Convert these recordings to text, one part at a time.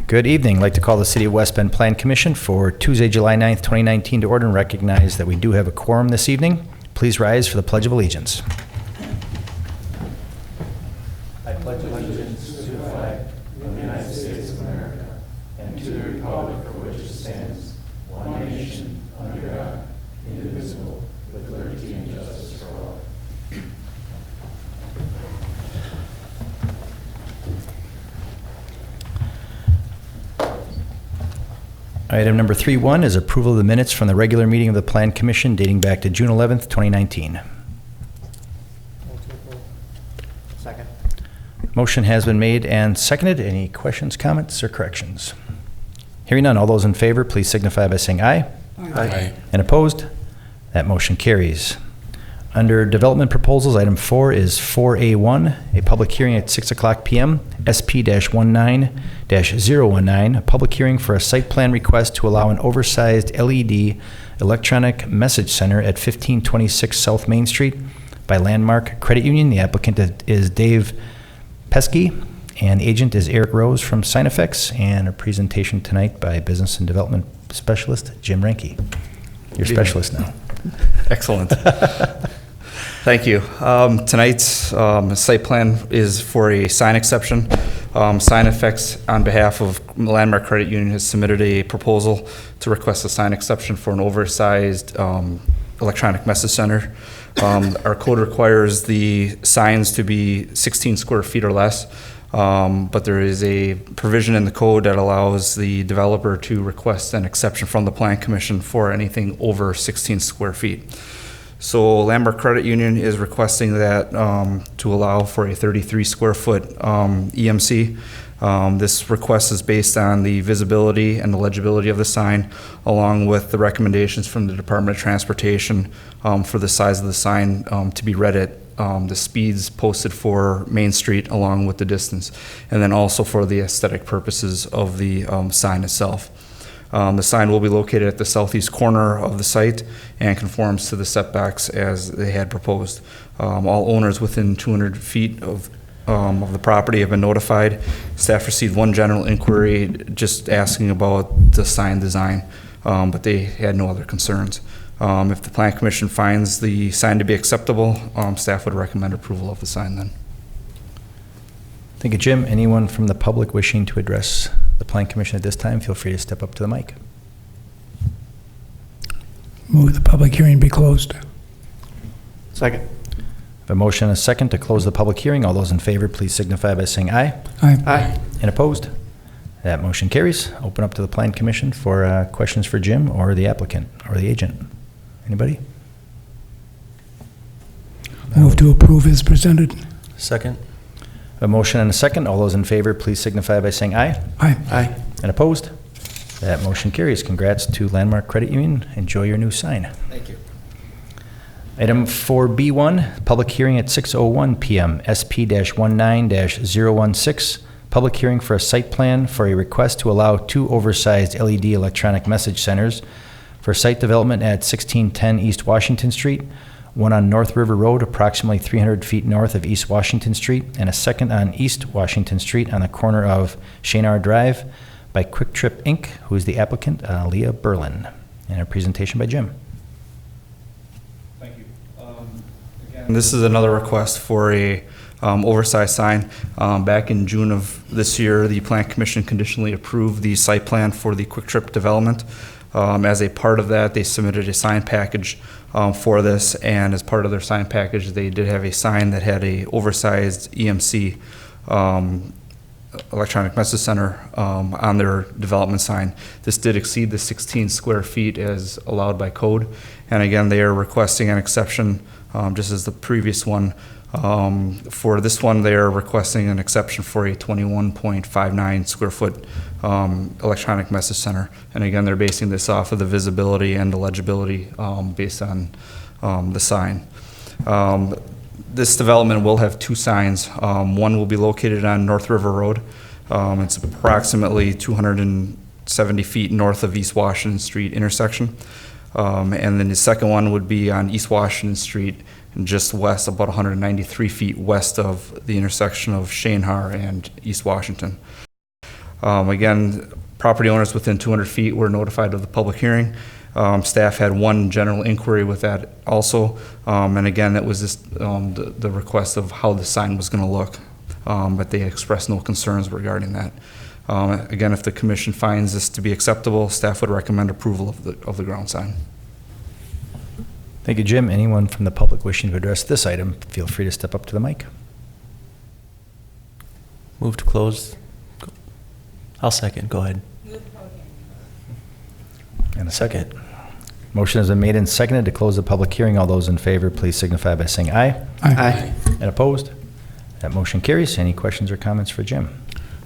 Good evening. I'd like to call the City of West Bend Plan Commission for Tuesday, July 9th, 2019 to order and recognize that we do have a quorum this evening. Please rise for the Pledge of Allegiance. I pledge allegiance to the flag of the United States of America and to the republic for which it stands, one nation, under God, indivisible, with liberty and justice for all. Item number 3.1 is approval of the minutes from the regular meeting of the Plan Commission dating back to June 11th, 2019. Second. Motion has been made and seconded. Any questions, comments, or corrections? Hearing none, all those in favor, please signify by saying aye. Aye. And opposed? That motion carries. Under development proposals, item 4 is 4A1, a public hearing at 6 o'clock p.m., SP-19-019, a public hearing for a site plan request to allow an oversized LED electronic message center at 1526 South Main Street by Landmark Credit Union. The applicant is Dave Pesky, and agent is Eric Rose from SignFX, and a presentation tonight by Business and Development Specialist Jim Ranke. Your specialist now. Excellent. Thank you. Tonight's site plan is for a sign exception. SignFX, on behalf of Landmark Credit Union, has submitted a proposal to request a sign exception for an oversized electronic message center. Our code requires the signs to be 16 square feet or less, but there is a provision in the code that allows the developer to request an exception from the Plan Commission for anything over 16 square feet. So Landmark Credit Union is requesting that to allow for a 33 square foot EMC. This request is based on the visibility and the legibility of the sign, along with the recommendations from the Department of Transportation for the size of the sign to be read at the speeds posted for Main Street along with the distance, and then also for the aesthetic purposes of the sign itself. The sign will be located at the southeast corner of the site and conforms to the setbacks as they had proposed. All owners within 200 feet of the property have been notified. Staff received one general inquiry just asking about the sign design, but they had no other concerns. If the Plan Commission finds the sign to be acceptable, staff would recommend approval of the sign then. Thank you, Jim. Anyone from the public wishing to address the Plan Commission at this time, feel free to step up to the mic. Move the public hearing be closed. Second. A motion and a second to close the public hearing. All those in favor, please signify by saying aye. Aye. Aye. And opposed? That motion carries. Open up to the Plan Commission for questions for Jim or the applicant or the agent. Anybody? Move to approve as presented. Second. A motion and a second. All those in favor, please signify by saying aye. Aye. Aye. And opposed? That motion carries. Congrats to Landmark Credit Union. Enjoy your new sign. Thank you. Item 4B1, public hearing at 6:01 p.m., SP-19-016, public hearing for a site plan for a request to allow 2 oversized LED electronic message centers for site development at 1610 East Washington Street, one on North River Road, approximately 300 feet north of East Washington Street, and a second on East Washington Street on the corner of Shanar Drive by Quick Trip Inc., who is the applicant, Leah Berlin. And a presentation by Jim. Thank you. Again, this is another request for a oversized sign. Back in June of this year, the Plan Commission conditionally approved the site plan for the Quick Trip development. As a part of that, they submitted a sign package for this, and as part of their sign package, they did have a sign that had a oversized EMC electronic message center on their development sign. This did exceed the 16 square feet as allowed by code, and again, they are requesting an exception, just as the previous one. For this one, they are requesting an exception for a 21.59 square foot electronic message center. And again, they're basing this off of the visibility and the legibility based on the sign. This development will have 2 signs. One will be located on North River Road. It's approximately 270 feet north of East Washington Street intersection. And then the second one would be on East Washington Street, just west, about 193 feet west of the intersection of Shanar and East Washington. Again, property owners within 200 feet were notified of the public hearing. Staff had one general inquiry with that also. And again, that was just the request of how the sign was going to look. But they expressed no concerns regarding that. Again, if the commission finds this to be acceptable, staff would recommend approval of the ground sign. Thank you, Jim. Anyone from the public wishing to address this item, feel free to step up to the mic. Move to close. I'll second. Go ahead. And a second. Motion has been made and seconded to close the public hearing. All those in favor, please signify by saying aye. Aye. And opposed? That motion carries. Any questions or comments for Jim?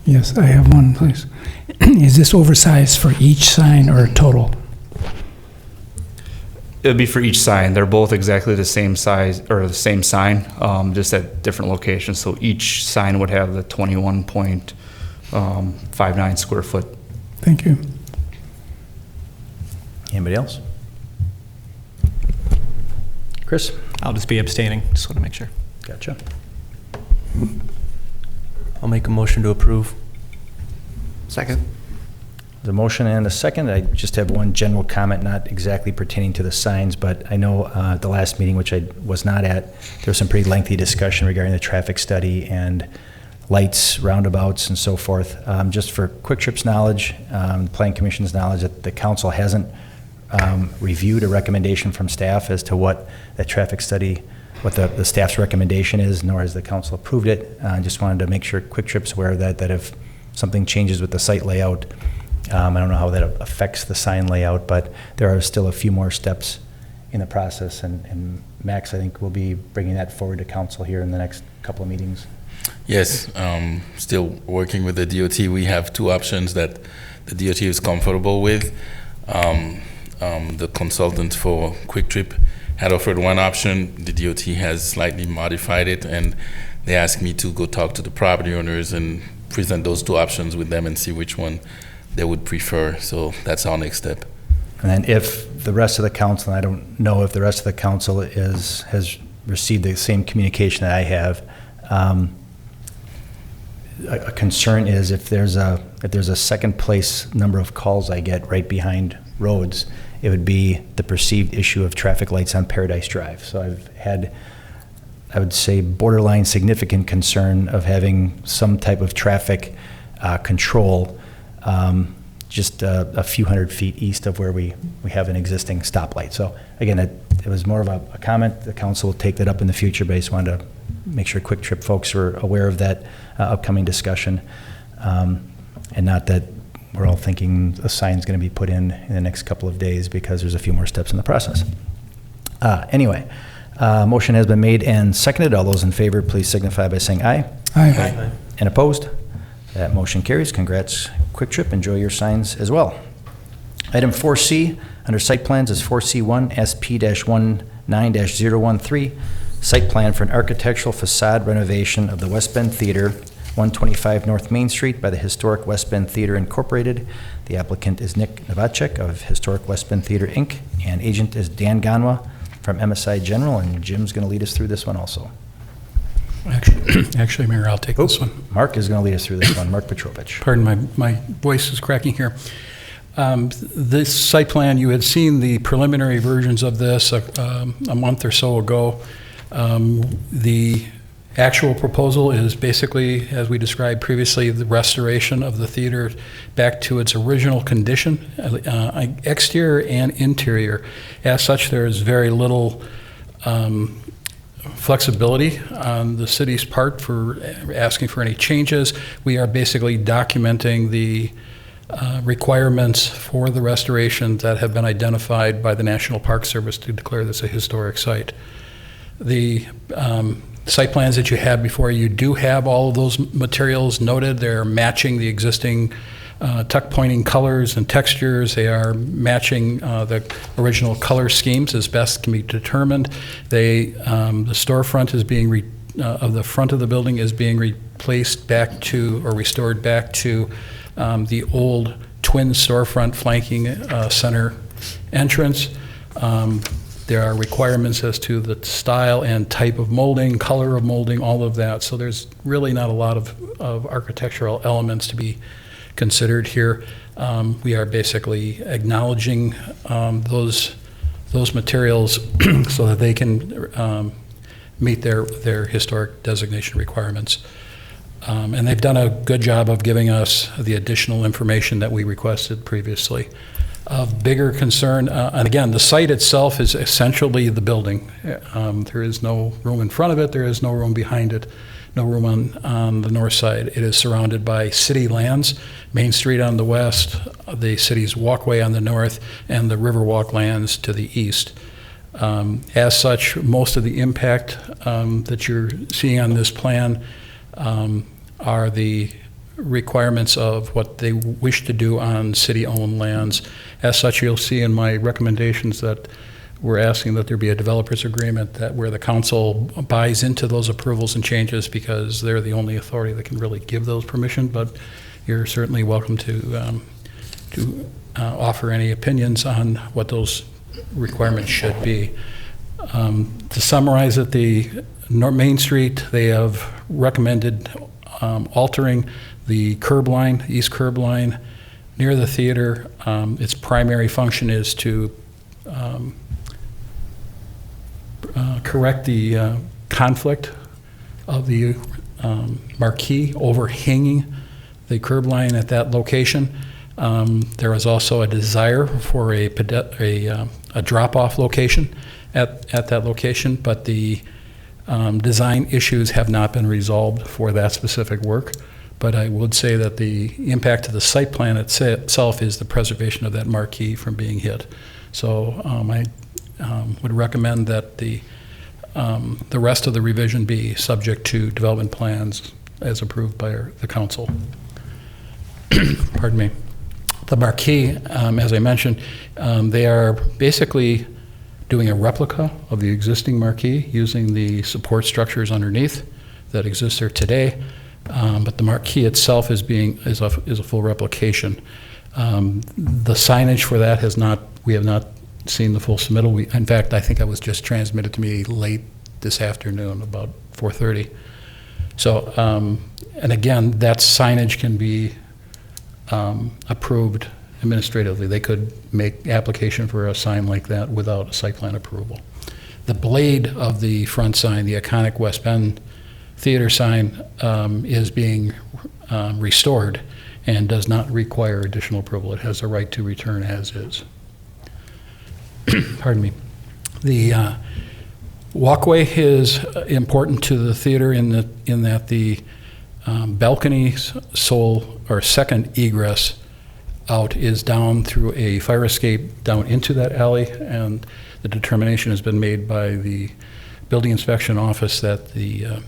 Yes, I have one, please. Is this oversized for each sign or total? It would be for each sign. They're both exactly the same size, or the same sign, just at different locations. So each sign would have the 21.59 square foot. Thank you. Anybody else? Chris? I'll just be abstaining, just want to make sure. Gotcha. I'll make a motion to approve. Second. The motion and a second. I just have one general comment, not exactly pertaining to the signs, but I know at the last meeting, which I was not at, there was some pretty lengthy discussion regarding the traffic study and lights, roundabouts, and so forth. Just for Quick Trip's knowledge, the Planning Commission's knowledge, that the council hasn't reviewed a recommendation from staff as to what that traffic study, what the staff's recommendation is, nor has the council approved it. I just wanted to make sure Quick Trip's aware of that if something changes with the site layout, I don't know how that affects the sign layout, but there are still a few more steps in the process, and Max, I think, will be bringing that forward to council here in the next couple of meetings. Yes, still working with the DOT. We have two options that the DOT is comfortable with. The consultant for Quick Trip had offered one option. The DOT has slightly modified it, and they asked me to go talk to the property owners and present those two options with them and see which one they would prefer. So that's our next step. And then if the rest of the council, and I don't know if the rest of the council has received the same communication that I have, a concern is if there's a second place number of calls I get right behind roads, it would be the perceived issue of traffic lights on Paradise Drive. So I've had, I would say, borderline significant concern of having some type of traffic control just a few hundred feet east of where we have an existing stoplight. So again, it was more of a comment. The council will take that up in the future, but I just wanted to make sure Quick Trip folks are aware of that upcoming discussion, and not that we're all thinking a sign's going to be put in the next couple of days because there's a few more steps in the process. Anyway, motion has been made and seconded. All those in favor, please signify by saying aye. Aye. And opposed? That motion carries. Congrats, Quick Trip. Enjoy your signs as well. Item 4C under site plans is 4C1 SP-19-013, site plan for an architectural facade renovation of the West Bend Theater, 125 North Main Street by the Historic West Bend Theater Incorporated. The applicant is Nick Novacek of Historic West Bend Theater, Inc., and agent is Dan Ganwa from MSI General, and Jim's going to lead us through this one also. Actually, Mayor, I'll take this one. Mark is going to lead us through this one. Mark Petrovich. Pardon, my voice is cracking here. This site plan, you had seen the preliminary versions of this a month or so ago. The actual proposal is basically, as we described previously, the restoration of the theater back to its original condition, exterior and interior. As such, there is very little flexibility on the city's part for asking for any changes. We are basically documenting the requirements for the restoration that have been identified by the National Park Service to declare this a historic site. The site plans that you have before you do have all of those materials noted. They're matching the existing tuck pointing colors and textures. They are matching the original color schemes as best can be determined. The storefront is being of the front of the building is being replaced back to, or restored back to, the old twin storefront flanking center entrance. There are requirements as to the style and type of molding, color of molding, all of that. So there's really not a lot of architectural elements to be considered here. We are basically acknowledging those materials so that they can meet their historic designation requirements. And they've done a good job of giving us the additional information that we requested previously. Of bigger concern, and again, the site itself is essentially the building. There is no room in front of it, there is no room behind it, no room on the north side. It is surrounded by city lands, Main Street on the west, the city's walkway on the north, and the Riverwalk lands to the east. As such, most of the impact that you're seeing on this plan are the requirements of what they wish to do on city-owned lands. As such, you'll see in my recommendations that we're asking that there be a developer's agreement that where the council buys into those approvals and changes, because they're the only authority that can really give those permission, but you're certainly welcome to offer any opinions on what those requirements should be. To summarize it, the Main Street, they have recommended altering the curb line, east curb line near the theater. Its primary function is to correct the conflict of the marquee overhanging the curb line at that location. There is also a desire for a drop-off location at that location, but the design issues have not been resolved for that specific work. But I would say that the impact to the site plan itself is the preservation of that marquee from being hit. So I would recommend that the rest of the revision be subject to development plans as approved by the council. Pardon me. The marquee, as I mentioned, they are basically doing a replica of the existing marquee using the support structures underneath that exist there today. But the marquee itself is a full replication. The signage for that we have not seen the full submittal. In fact, I think it was just transmitted to me late this afternoon, about 4:30. So, and again, that signage can be approved administratively. They could make application for a sign like that without a site plan approval. The blade of the front sign, the iconic West Bend Theater sign, is being restored and does not require additional approval. It has a right to return as is. Pardon me. The walkway is important to the theater in that the balcony's sole or second egress out is down through a fire escape down into that alley, and the determination has been made by the building inspection office that the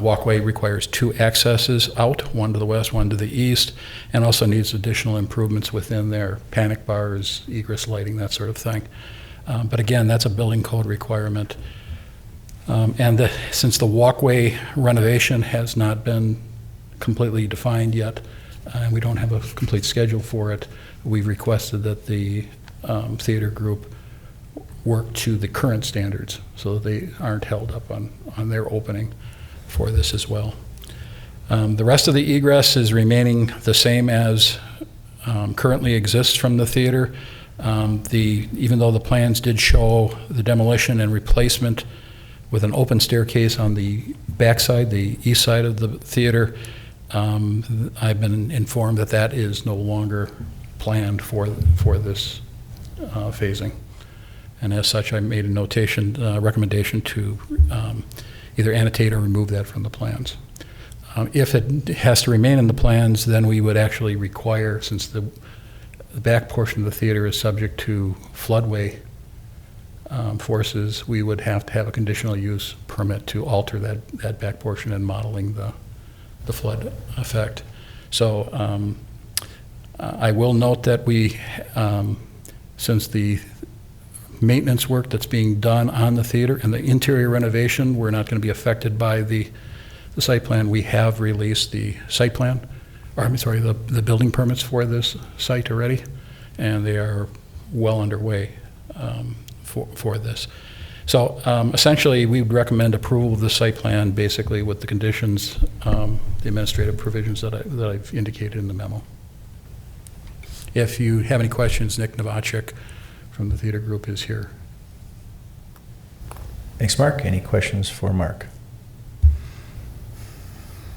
walkway requires two accesses out, one to the west, one to the east, and also needs additional improvements within their panic bars, egress lighting, that sort of thing. But again, that's a building code requirement. And since the walkway renovation has not been completely defined yet, and we don't have a complete schedule for it, we've requested that the theater group work to the current standards so that they aren't held up on their opening for this as well. The rest of the egress is remaining the same as currently exists from the theater. Even though the plans did show the demolition and replacement with an open staircase on the backside, the east side of the theater, I've been informed that that is no longer planned for this phasing. And as such, I made a recommendation to either annotate or remove that from the plans. If it has to remain in the plans, then we would actually require, since the back portion of the theater is subject to floodway forces, we would have to have a conditional use permit to alter that back portion and modeling the flood effect. So I will note that since the maintenance work that's being done on the theater and the interior renovation, we're not going to be affected by the site plan. We have released the site plan, or I'm sorry, the building permits for this site already, and they are well underway for this. So essentially, we would recommend approval of the site plan, basically with the conditions, the administrative provisions that I've indicated in the memo. If you have any questions, Nick Novacek from the theater group is here. Thanks, Mark. Any questions for Mark?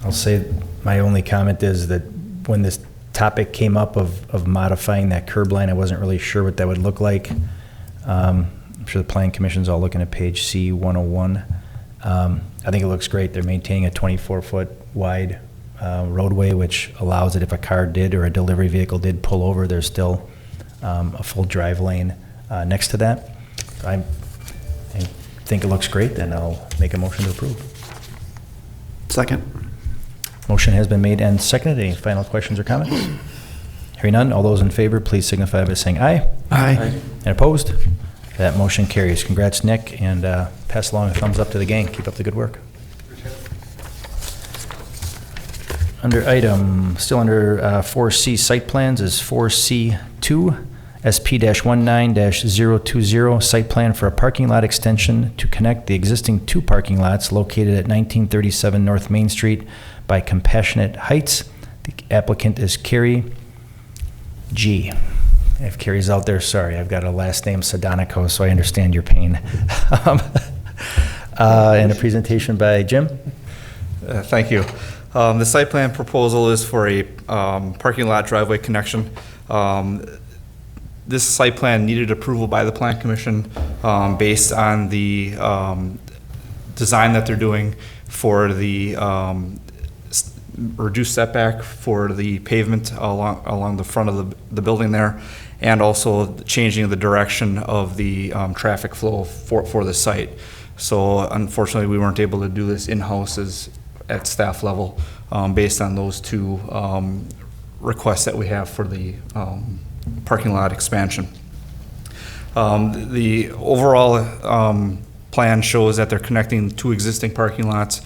I'll say my only comment is that when this topic came up of modifying that curb line, I wasn't really sure what that would look like. I'm sure the Planning Commission's all looking at page C101. I think it looks great. They're maintaining a 24-foot wide roadway, which allows it if a car did or a delivery vehicle did pull over, there's still a full drive lane next to that. I think it looks great, and I'll make a motion to approve. Second. Motion has been made and seconded. Any final questions or comments? Hearing none, all those in favor, please signify by saying aye. Aye. And opposed? That motion carries. Congrats, Nick, and pass along a thumbs up to the gang. Keep up the good work. Still under 4C site plans is 4C2, SP-19-020, site plan for a parking lot extension to connect the existing two parking lots located at 1937 North Main Street by Compassionate Heights. The applicant is Carrie G. If Carrie's out there, sorry, I've got a last name Sadonico, so I understand your pain. And a presentation by Jim. Thank you. The site plan proposal is for a parking lot driveway connection. This site plan needed approval by the Plan Commission based on the design that they're doing for the reduced setback for the pavement along the front of the building there, and also changing the direction of the traffic flow for the site. So unfortunately, we weren't able to do this in-house at staff level based on those two requests that we have for the parking lot expansion. The overall plan shows that they're connecting two existing parking lots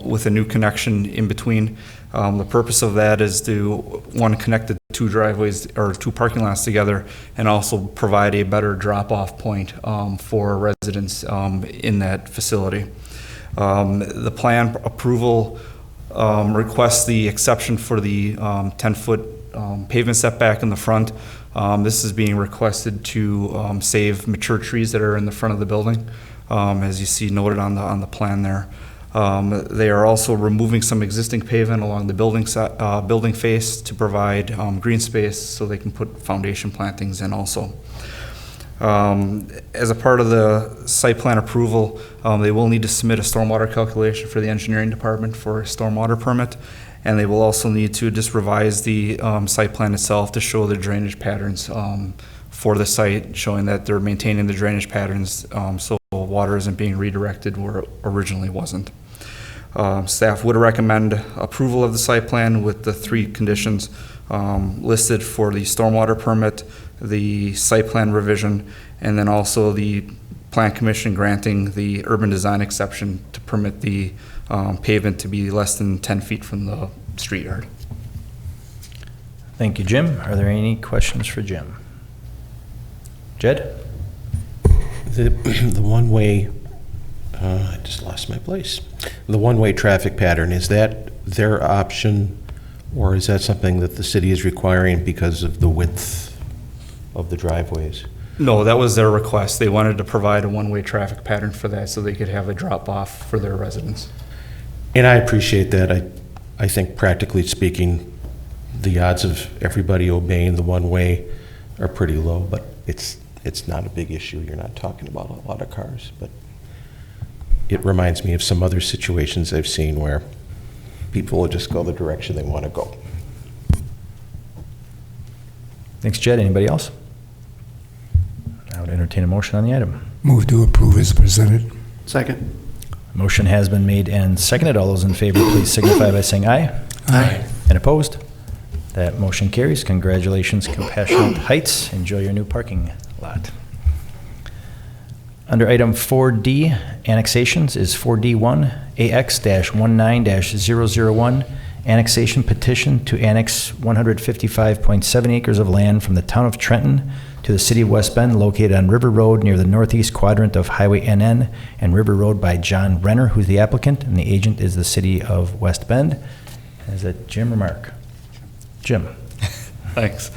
with a new connection in between. The purpose of that is to, one, connect the two driveways or two parking lots together, and also provide a better drop-off point for residents in that facility. The plan approval requests the exception for the 10-foot pavement setback in the front. This is being requested to save mature trees that are in the front of the building, as you see noted on the plan there. They are also removing some existing pavement along the building face to provide green space so they can put foundation plantings in also. As a part of the site plan approval, they will need to submit a stormwater calculation for the engineering department for a stormwater permit, and they will also need to just revise the site plan itself to show the drainage patterns for the site, showing that they're maintaining the drainage patterns so water isn't being redirected where it originally wasn't. Staff would recommend approval of the site plan with the three conditions listed for the stormwater permit, the site plan revision, and then also the Plan Commission granting the urban design exception to permit the pavement to be less than 10 feet from the street yard. Thank you, Jim. Are there any questions for Jim? Jed? The one-way, I just lost my place. The one-way traffic pattern, is that their option, or is that something that the city is requiring because of the width of the driveways? No, that was their request. They wanted to provide a one-way traffic pattern for that so they could have a drop-off for their residents. And I appreciate that. I think practically speaking, the odds of everybody obeying the one-way are pretty low, but it's not a big issue. You're not talking about a lot of cars, but it reminds me of some other situations I've seen where people will just go the direction they want to go. Thanks, Jed. Anybody else? I would entertain a motion on the item. Move to approve as presented. Second. Motion has been made and seconded. All those in favor, please signify by saying aye. Aye. And opposed? That motion carries. Congratulations, Compassionate Heights. Enjoy your new parking lot. Under item 4D, annexations, is 4D1, AX-19-001, annexation petition to annex 155.7 acres of land from the town of Trenton to the City of West Bend, located on River Road near the northeast quadrant of Highway NN and River Road by John Renner, who's the applicant, and the agent is the City of West Bend. Is that Jim or Mark? Jim. Thanks.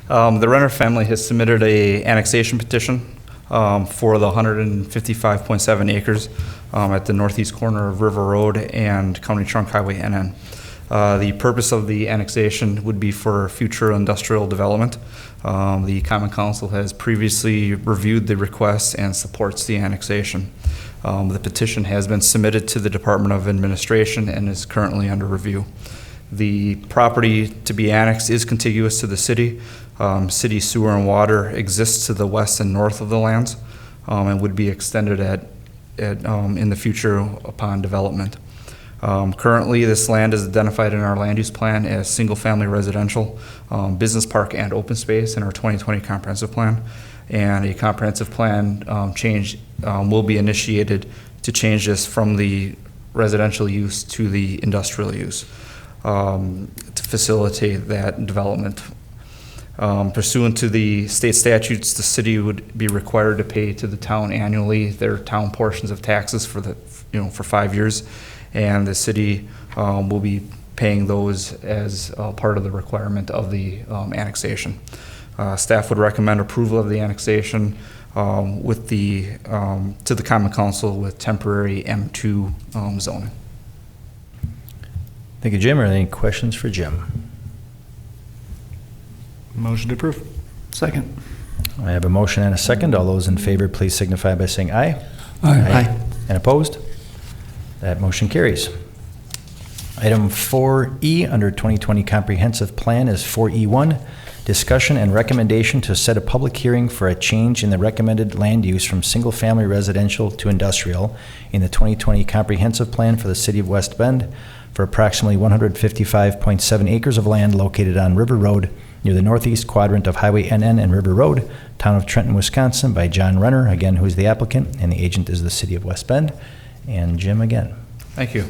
The Renner family has submitted a annexation petition for the 155.7 acres at the northeast corner of River Road and County Trunk Highway NN. The purpose of the annexation would be for future industrial development. The Common Council has previously reviewed the request and supports the annexation. The petition has been submitted to the Department of Administration and is currently under review. The property to be annexed is contiguous to the city. City sewer and water exists to the west and north of the lands and would be extended in the future upon development. Currently, this land is identified in our land use plan as single-family residential, business park, and open space in our 2020 comprehensive plan. And a comprehensive plan change will be initiated to change this from the residential use to the industrial use to facilitate that development. Pursuant to the state statutes, the city would be required to pay to the town annually their town portions of taxes for for 5 years, and the city will be paying those as part of the requirement of the annexation. Staff would recommend approval of the annexation to the Common Council with temporary M2 zoning. Thank you, Jim. Are there any questions for Jim? Motion to approve. Second. I have a motion and a second. All those in favor, please signify by saying aye. Aye. And opposed? That motion carries. Item 4E under 2020 Comprehensive Plan is 4E1, discussion and recommendation to set a public hearing for a change in the recommended land use from single-family residential to industrial in the 2020 Comprehensive Plan for the City of West Bend for approximately 155.7 acres of land located on River Road near the northeast quadrant of Highway NN and River Road, Town of Trenton, Wisconsin, by John Renner, again, who's the applicant, and the agent is the City of West Bend. And Jim again. Thank you.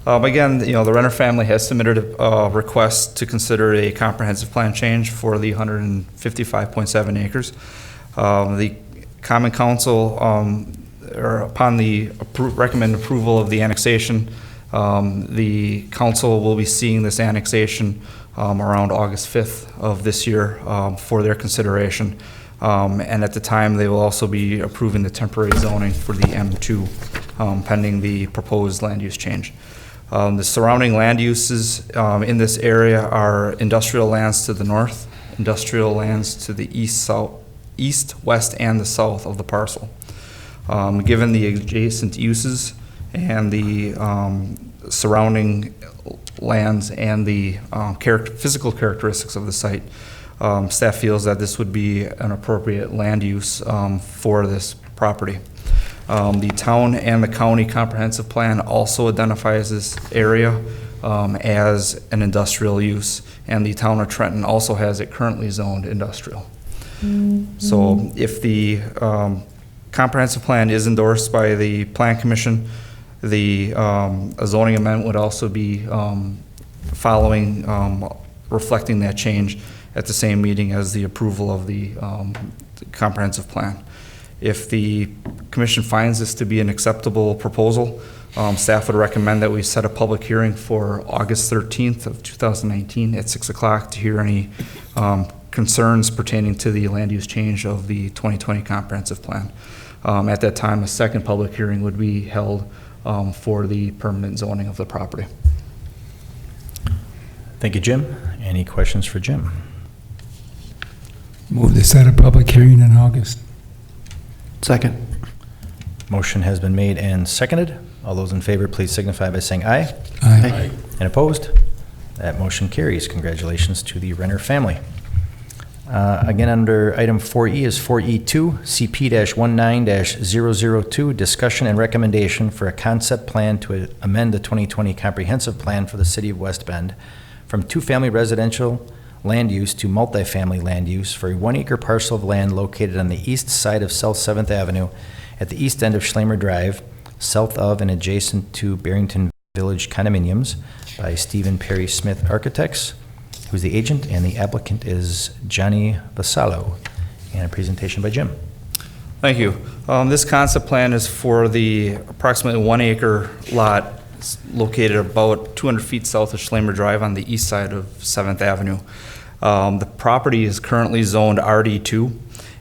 Again, the Renner family has submitted a request to consider a comprehensive plan change for the 155.7 acres. The Common Council, upon the recommended approval of the annexation, the council will be seeing this annexation around August 5th of this year for their consideration. And at the time, they will also be approving the temporary zoning for the M2 pending the proposed land use change. The surrounding land uses in this area are industrial lands to the north, industrial lands to the east, west, and the south of the parcel. Given the adjacent uses and the surrounding lands and the physical characteristics of the site, staff feels that this would be an appropriate land use for this property. The town and the county comprehensive plan also identifies this area as an industrial use, and the town of Trenton also has it currently zoned industrial. So if the comprehensive plan is endorsed by the Plan Commission, a zoning amendment would also be reflecting that change at the same meeting as the approval of the comprehensive plan. If the commission finds this to be an acceptable proposal, staff would recommend that we set a public hearing for August 13th of 2019 at 6 o'clock to hear any concerns pertaining to the land use change of the 2020 comprehensive plan. At that time, a second public hearing would be held for the permanent zoning of the property. Thank you, Jim. Any questions for Jim? Move to set a public hearing in August. Second. Motion has been made and seconded. All those in favor, please signify by saying aye. Aye. And opposed? That motion carries. Congratulations to the Renner family. Again, under item 4E is 4E2, CP-19-002, discussion and recommendation for a concept plan to amend the 2020 comprehensive plan for the City of West Bend from two-family residential land use to multifamily land use for a 1-acre parcel of land located on the east side of South 7th Avenue at the east end of Schlamer Drive, south of and adjacent to Barrington Village condominiums by Stephen Perry Smith Architects, who's the agent, and the applicant is Johnny Vassallo. And a presentation by Jim. Thank you. This concept plan is for the approximately 1 acre lot located about 200 feet south of Schlamer Drive on the east side of 7th Avenue. The property is currently zoned RD2,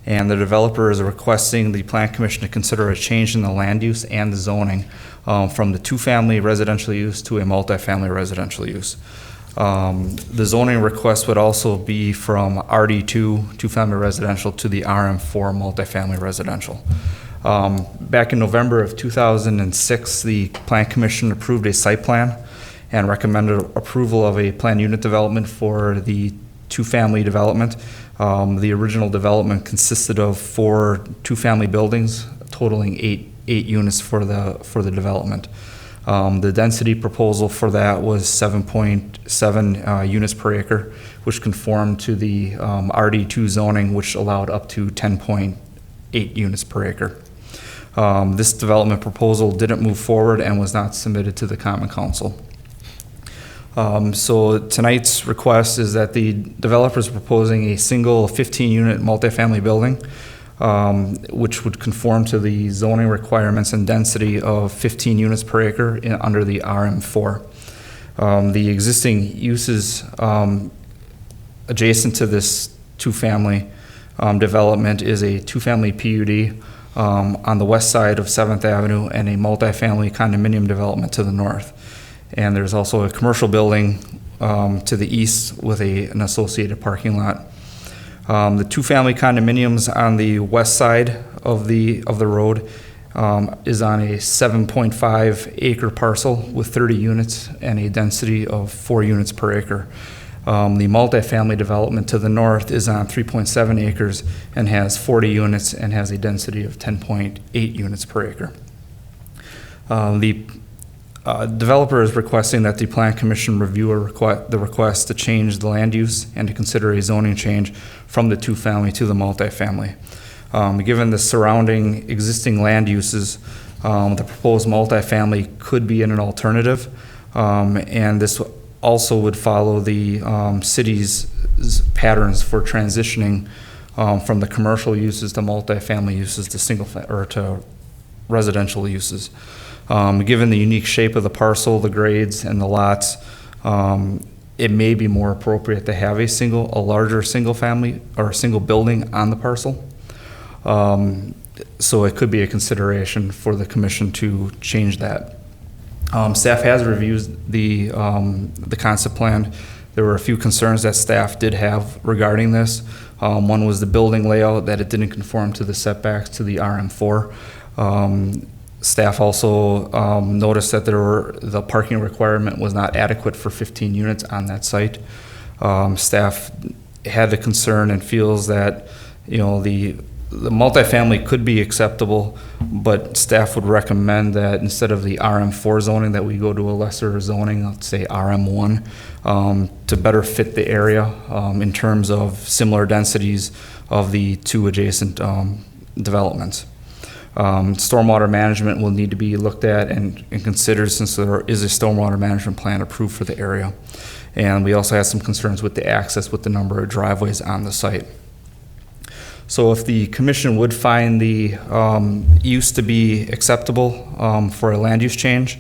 and the developer is requesting the Plan Commission to consider a change in the land use and the zoning from the two-family residential use to a multifamily residential use. The zoning request would also be from RD2, two-family residential, to the RM4 multifamily residential. Back in November of 2006, the Plan Commission approved a site plan and recommended approval of a planned unit development for the two-family development. The original development consisted of 4 two-family buildings, totaling eight units for the development. The density proposal for that was 7.7 units per acre, which conformed to the RD2 zoning, which allowed up to 10.8 units per acre. This development proposal didn't move forward and was not submitted to the Common Council. So tonight's request is that the developer is proposing a single 15-unit multifamily building, which would conform to the zoning requirements and density of 15 units per acre under the RM4. The existing uses adjacent to this two-family development is a two-family PUD on the west side of 7th Avenue and a multifamily condominium development to the north. And there's also a commercial building to the east with an associated parking lot. The two-family condominiums on the west side of the road is on a 7.5 acre parcel with 30 units and a density of 4 units per acre. The multifamily development to the north is on 3.7 acres and has 40 units and has a density of 10.8 units per acre. The developer is requesting that the Plan Commission review the request to change the land use and to consider a zoning change from the two-family to the multifamily. Given the surrounding existing land uses, the proposed multifamily could be an alternative, and this also would follow the city's patterns for transitioning from the commercial uses to multifamily uses to to residential uses. Given the unique shape of the parcel, the grades, and the lots, it may be more appropriate to have a larger single family or a single building on the parcel. So it could be a consideration for the commission to change that. Staff has reviewed the concept plan. There were a few concerns that staff did have regarding this. One was the building layout, that it didn't conform to the setbacks to the RM4. Staff also noticed that the parking requirement was not adequate for 15 units on that site. Staff had the concern and feels that, the multifamily could be acceptable, but staff would recommend that instead of the RM4 zoning, that we go to a lesser zoning, let's say RM1, to better fit the area in terms of similar densities of the two adjacent developments. Stormwater management will need to be looked at and considered, since there is a stormwater management plan approved for the area. And we also have some concerns with the access with the number of driveways on the site. So if the commission would find the use to be acceptable for a land use change,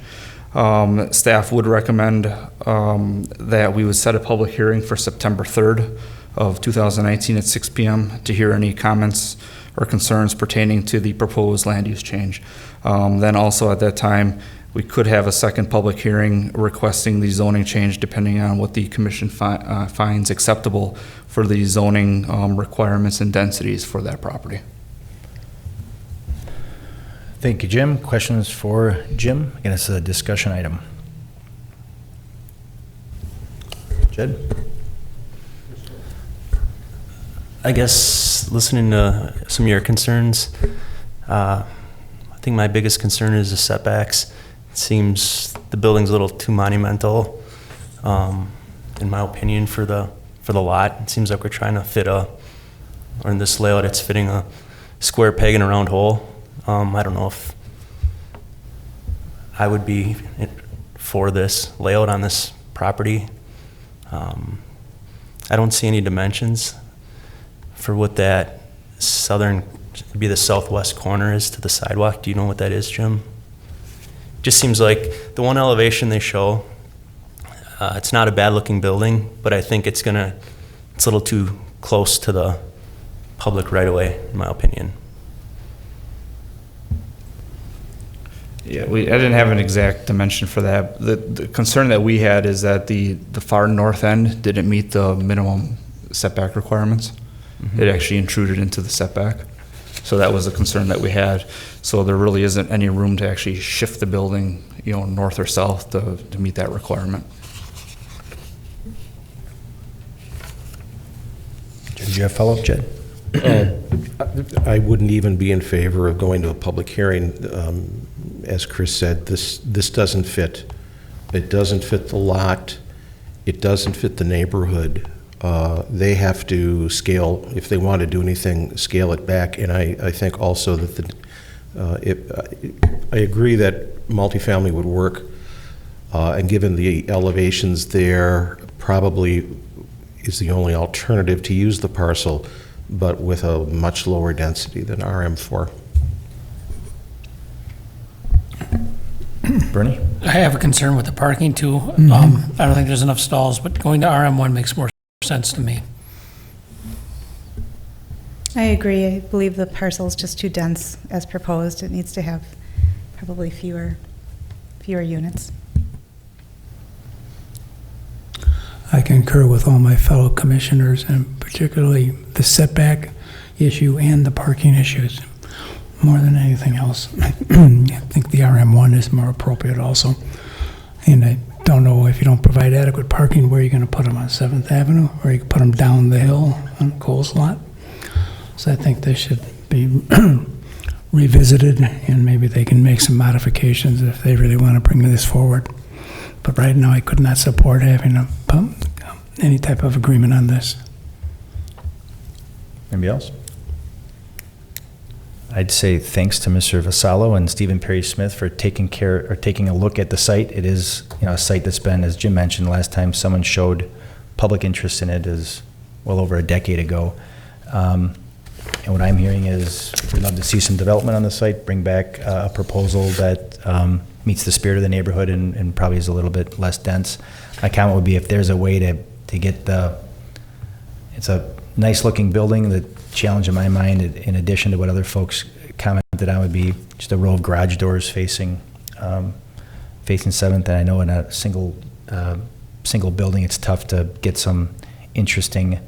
staff would recommend that we would set a public hearing for September 3rd of 2019 at 6 p.m. to hear any comments or concerns pertaining to the proposed land use change. Then also at that time, we could have a second public hearing requesting the zoning change depending on what the commission finds acceptable for the zoning requirements and densities for that property. Thank you, Jim. Questions for Jim? Again, it's a discussion item. Jed? I guess listening to some of your concerns, I think my biggest concern is the setbacks. It seems the building's a little too monumental, in my opinion, for the lot. It seems like we're trying to fit or in this layout, it's fitting a square peg in a round hole. I don't know if I would be for this layout on this property. I don't see any dimensions for what that be the southwest corner is to the sidewalk. Do you know what that is, Jim? Just seems like the one elevation they show, it's not a bad looking building, but I think it's a little too close to the public right away, in my opinion. Yeah, I didn't have an exact dimension for that. The concern that we had is that the far north end didn't meet the minimum setback requirements. It actually intruded into the setback. So that was the concern that we had. So there really isn't any room to actually shift the building, north or south to meet that requirement. Did you have follow-up, Jed? I wouldn't even be in favor of going to a public hearing. As Chris said, this doesn't fit. It doesn't fit the lot. It doesn't fit the neighborhood. They have to scale, if they want to do anything, scale it back. And I think also that I agree that multifamily would work. And given the elevations there, probably is the only alternative to use the parcel, but with a much lower density than RM4. Bernie? I have a concern with the parking too. I don't think there's enough stalls, but going to RM1 makes more sense to me. I agree. I believe the parcel is just too dense as proposed. It needs to have probably fewer units. I concur with all my fellow commissioners, and particularly the setback issue and the parking issues, more than anything else. I think the RM1 is more appropriate also. And I don't know, if you don't provide adequate parking, where are you going to put them, on 7th Avenue, or you can put them down the hill on Cole's lot? So I think they should be revisited, and maybe they can make some modifications if they really want to bring this forward. But right now, I could not support having any type of agreement on this. Anybody else? I'd say thanks to Mr. Vassallo and Stephen Perry Smith for taking a look at the site. It is, a site that's been, as Jim mentioned, last time someone showed public interest in it is well over a decade ago. And what I'm hearing is we'd love to see some development on the site, bring back a proposal that meets the spirit of the neighborhood and probably is a little bit less dense. My comment would be if there's a way to get it's a nice looking building. The challenge in my mind, in addition to what other folks commented on, would be just a row of garage doors facing 7th. And I know in a single building, it's tough to get some interesting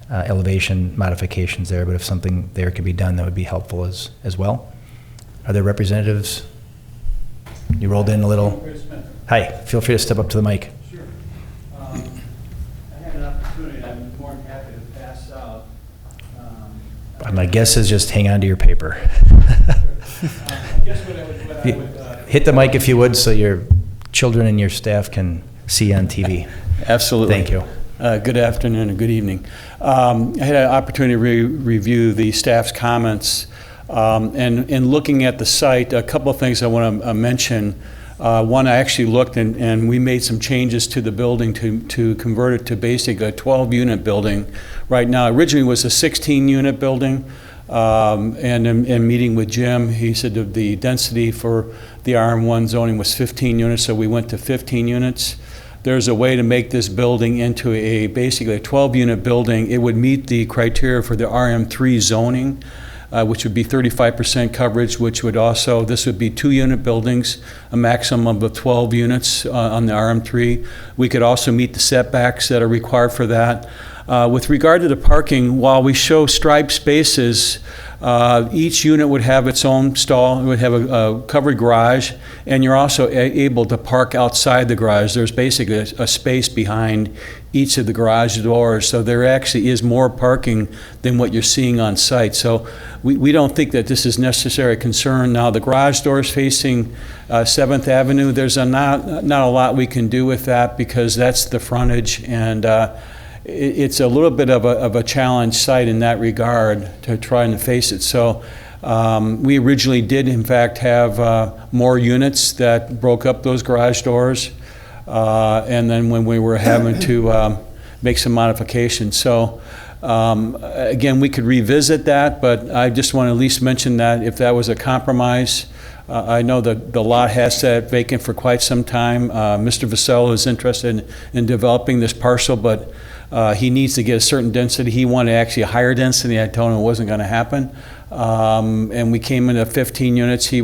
elevation modifications there, but if something there could be done, that would be helpful as well. Are there representatives? You rolled in a little. Hi, feel free to step up to the mic. Sure. I had an opportunity, I'm more than happy to pass out. My guess is just hang on to your paper. I guess what I would hit the mic if you would, so your children and your staff can see on TV. Absolutely. Thank you. Good afternoon and good evening. I had an opportunity to review the staff's comments, and in looking at the site, a couple of things I want to mention. One, I actually looked and we made some changes to the building to convert it to basically a 12-unit building. Right now, originally it was a 16-unit building, and in meeting with Jim, he said that the density for the RM1 zoning was 15 units, so we went to 15 units. There's a way to make this building into basically a 12-unit building. It would meet the criteria for the RM3 zoning, which would be 35% coverage, which would also, this would be 2-unit buildings, a maximum of 12 units on the RM3. We could also meet the setbacks that are required for that. With regard to the parking, while we show striped spaces, each unit would have its own stall. It would have a covered garage, and you're also able to park outside the garage. There's basically a space behind each of the garage doors, so there actually is more parking than what you're seeing on site. So we don't think that this is necessarily a concern. Now, the garage doors facing 7th Avenue, there's not a lot we can do with that because that's the frontage, and it's a little bit of a challenge site in that regard to try and face it. So we originally did, in fact, have more units that broke up those garage doors, and then when we were having to make some modifications. So Again, we could revisit that, but I just want to at least mention that if that was a compromise. I know the lot has sat vacant for quite some time. Mr. Vasello is interested in developing this parcel, but he needs to get a certain density. He wanted actually a higher density. I told him it wasn't going to happen. And we came into 15 units. He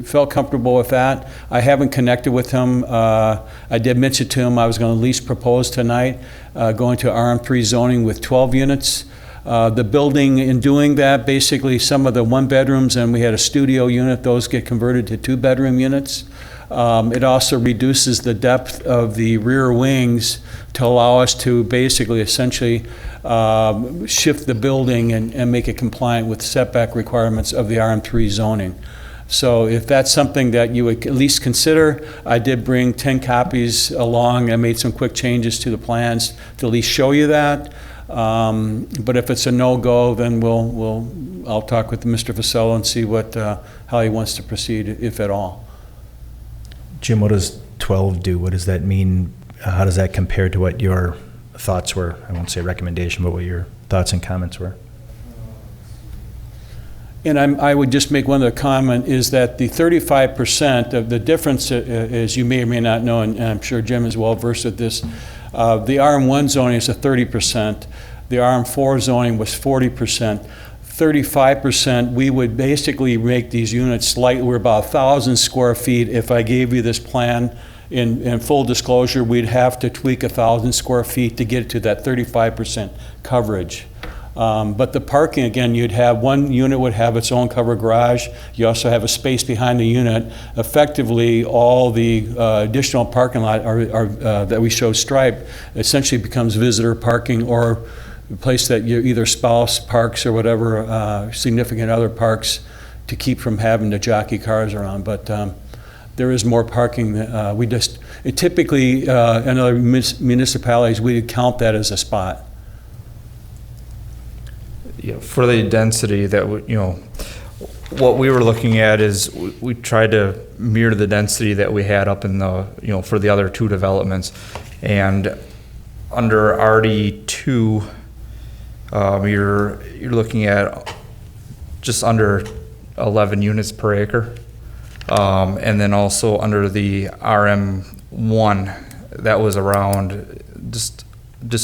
felt comfortable with that. I haven't connected with him. I did mention to him I was going to at least propose tonight going to RM3 zoning with 12 units. The building, in doing that, basically some of the one-bedrooms, and we had a studio unit, those get converted to two-bedroom units. It also reduces the depth of the rear wings to allow us to basically essentially shift the building and make it compliant with setback requirements of the RM3 zoning. So if that's something that you would at least consider, I did bring 10 copies along. I made some quick changes to the plans to at least show you that. But if it's a no-go, then I'll talk with Mr. Vasello and see how he wants to proceed, if at all. Jim, what does 12 do? What does that mean? How does that compare to what your thoughts were? I won't say recommendation, but what your thoughts and comments were. And I would just make one other comment, is that the 35% of the difference, as you may or may not know, and I'm sure Jim is well versed at this, the RM1 zoning is a 30%. The RM4 zoning was 40%. 35%, we would basically make these units slightly, we're about 1,000 square feet. If I gave you this plan, in full disclosure, we'd have to tweak 1,000 square feet to get to that 35% coverage. But the parking, again, you'd have one unit would have its own covered garage. You also have a space behind the unit. Effectively, all the additional parking lot that we show striped essentially becomes visitor parking, or a place that your either spouse parks or whatever significant other parks to keep from having to jockey cars around. But there is more parking. Typically in other municipalities, we would count that as a spot. Yeah, for the density that what we were looking at is we tried to mirror the density that we had up in the for the other two developments, and under RD2, you're looking at just under 11 units per acre, and then also under the RM1 that was around just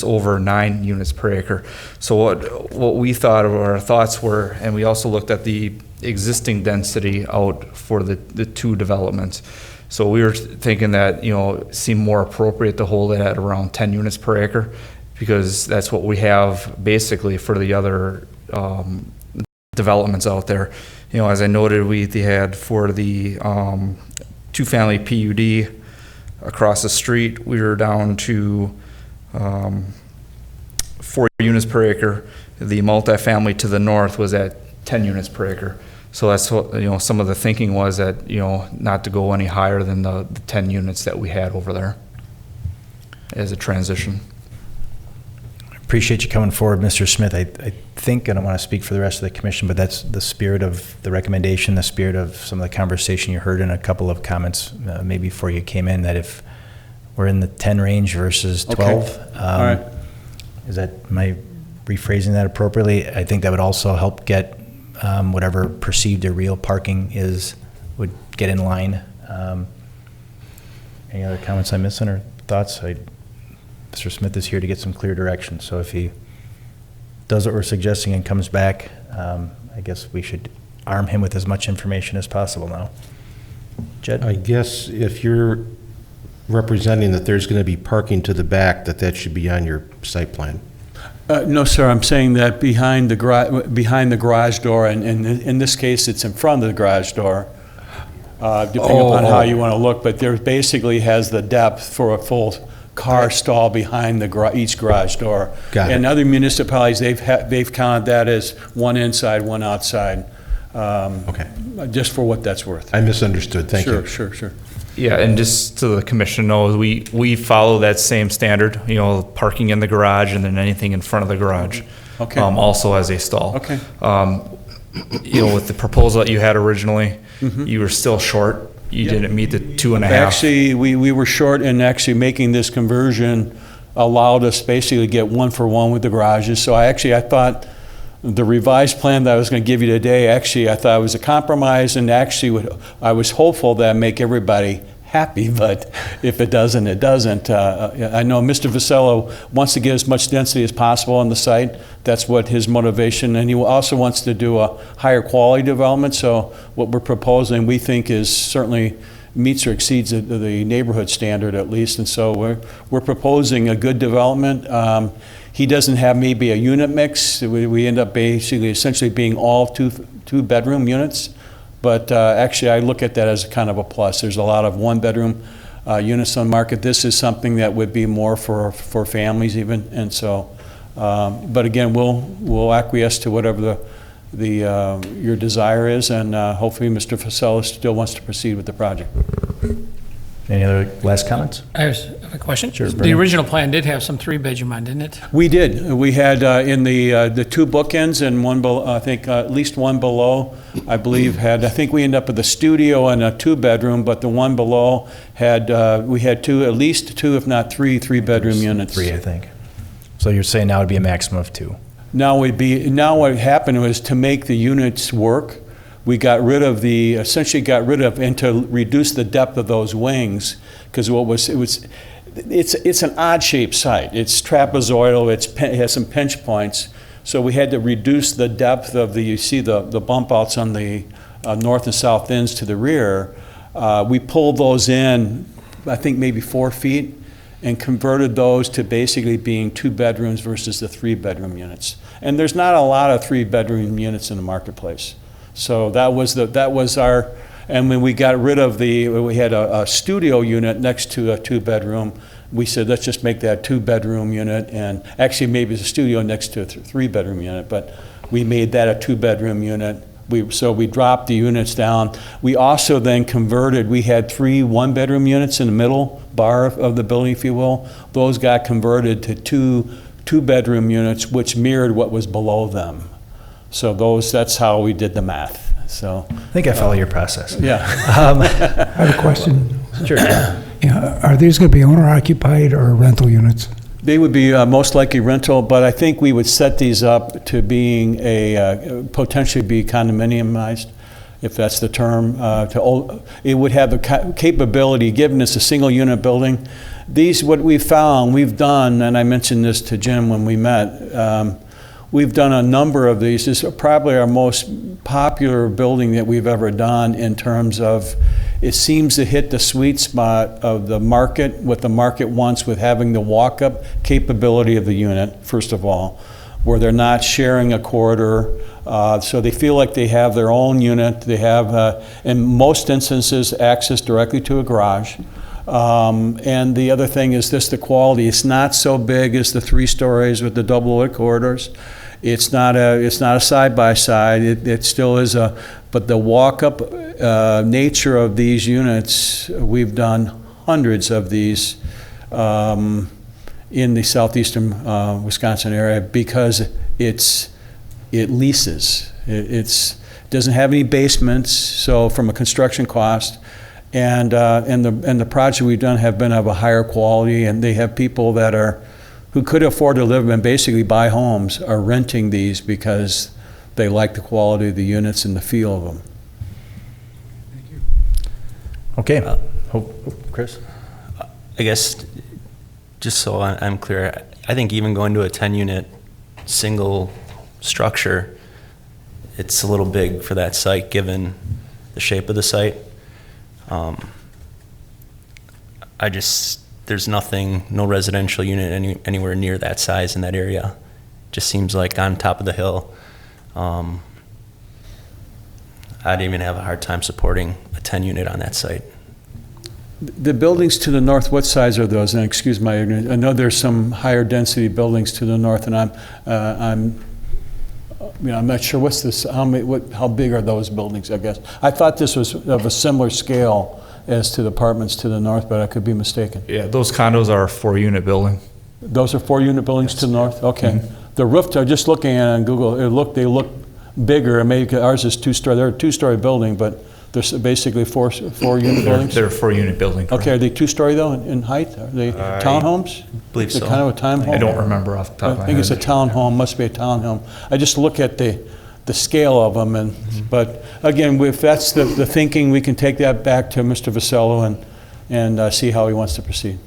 over 9 units per acre. So what we thought, or our thoughts were, and we also looked at the existing density out for the two developments. So we were thinking that, it seemed more appropriate to hold it at around 10 units per acre, because that's what we have basically for the other developments out there. As I noted, we had for the two-family PUD across the street, we were down to 4 units per acre. The multifamily to the north was at 10 units per acre. So that's what, some of the thinking was that, not to go any higher than the 10 units that we had over there as a transition. Appreciate you coming forward, Mr. Smith. I think, I don't want to speak for the rest of the commission, but that's the spirit of the recommendation, the spirit of some of the conversation you heard in a couple of comments maybe before you came in, that if we're in the 10 range versus 12. Okay. All right. Am I rephrasing that appropriately? I think that would also help get whatever perceived or real parking would get in line. Any other comments I'm missing or thoughts? Mr. Smith is here to get some clear direction, so if he does what we're suggesting and comes back, I guess we should arm him with as much information as possible now. Jed? I guess if you're representing that there's going to be parking to the back, that should be on your site plan. No, sir, I'm saying that behind the garage door, and in this case, it's in front of the garage door, depending upon how you want to look, but there basically has the depth for a full car stall behind each garage door. Got it. And other municipalities, they've counted that as one inside, one outside. Okay. Just for what that's worth. I misunderstood. Thank you. Sure. Yeah, and just so the commission knows, we follow that same standard, parking in the garage and then anything in front of the garage. Okay. Also as a stall. Okay. With the proposal that you had originally, you were still short. You didn't meet the 2.5. Actually, we were short in actually making this conversion allowed us basically to get 1-for-1 with the garages. So I thought the revised plan that I was going to give you today, actually, I thought it was a compromise, and actually I was hopeful that I'd make everybody happy, but if it doesn't, it doesn't. I know Mr. Vasello wants to get as much density as possible on the site. That's what his motivation, and he also wants to do a higher quality development. So what we're proposing, we think, is certainly meets or exceeds the neighborhood standard at least, and so we're proposing a good development. He doesn't have maybe a unit mix. We end up basically essentially being all two-bedroom units. But actually, I look at that as kind of a plus. There's a lot of one-bedroom units on the market. This is something that would be more for families even, and so. But again, we'll acquiesce to whatever your desire is, and hopefully, Mr. Vasello still wants to proceed with the project. Any other last comments? I have a question. Sure, The Bernie. original plan did have some three-bedroom on, didn't it? We did. We had in the two bookends and one below, I think at least one below, I believe I think we ended up with a studio and a two-bedroom, but the one below we had at least two, if not three-bedroom units. 3, I think. So you're saying now it'd be a maximum of 2? Now what happened was, to make the units work, we essentially got rid of, and to reduce the depth of those wings, because it's an odd-shaped site. It's trapezoidal, it has some pinch points, so we had to reduce the depth of you see the bump outs on the north and south ends to the rear. We pulled those in, I think maybe 4 feet, and converted those to basically being 2 bedrooms versus the 3-bedroom units. And there's not a lot of 3-bedroom units in the marketplace. So that was our, and when we got rid of we had a studio unit next to a 2-bedroom, we said, let's just make that 2-bedroom unit, and actually maybe it's a studio next to a 3-bedroom unit, but we made that a 2-bedroom unit. So we dropped the units down. We also then converted, we had 3 one-bedroom units in the middle bar of the building, if you will. Those got converted to 2 two-bedroom units, which mirrored what was below them. So that's how we did the math. So I think I follow your process. Yeah. I have a question. Sure. Yeah, are these going to be owner-occupied or rental units? They would be most likely rental, but I think we would set these up to being potentially be condominiumized, if that's the term. It would have the capability, given it's a single-unit building. What we've done, and I mentioned this to Jim when we met, we've done a number of these. This is probably our most popular building that we've ever done in terms of it seems to hit the sweet spot of the market, what the market wants with having the walk-up capability of the unit, first of all, where they're not sharing a corridor. So they feel like they have their own unit. They have, in most instances, access directly to a garage. And the other thing is the quality. It's not so big as the 3 stories with the double-wood corridors. It's not a side-by-side. It still is but the walk-up nature of these units, we've done hundreds of these in the southeastern Wisconsin area because it leases. It doesn't have any basements, so from a construction cost, and the project we've done have been of a higher quality, and they have people who could afford to live and basically buy homes are renting these because they like the quality of the units and the feel of them. Okay. Chris? I guess, just so I'm clear, I think even going to a 10-unit single structure, it's a little big for that site, given the shape of the site. There's no residential unit anywhere near that size in that area. Just seems like on top of the hill. I'd even have a hard time supporting a 10-unit on that site. The buildings to the north, what size are those? And excuse my ignorance, I know there's some higher density buildings to the north, and I'm not sure what's this. How big are those buildings? I guess I thought this was of a similar scale as to the apartments to the north, but I could be mistaken. Yeah, those condos are a 4-unit building. Those are 4-unit buildings to the north. Okay, The roof. I'm just looking at it on Google. They look bigger. Maybe ours is 2-story. They're a 2-story building, but They're basically four-unit buildings? They're a 4-unit building. correct. Okay, are they two-story though in height? Are they townhomes? believe They're so. kind of a townhome? I don't remember off the top of my I head. think it's a townhome, must be a townhome. I just look at the scale of them, and, but again, if that's the thinking, we can take that back to Mr. Vasello and see how he wants to proceed.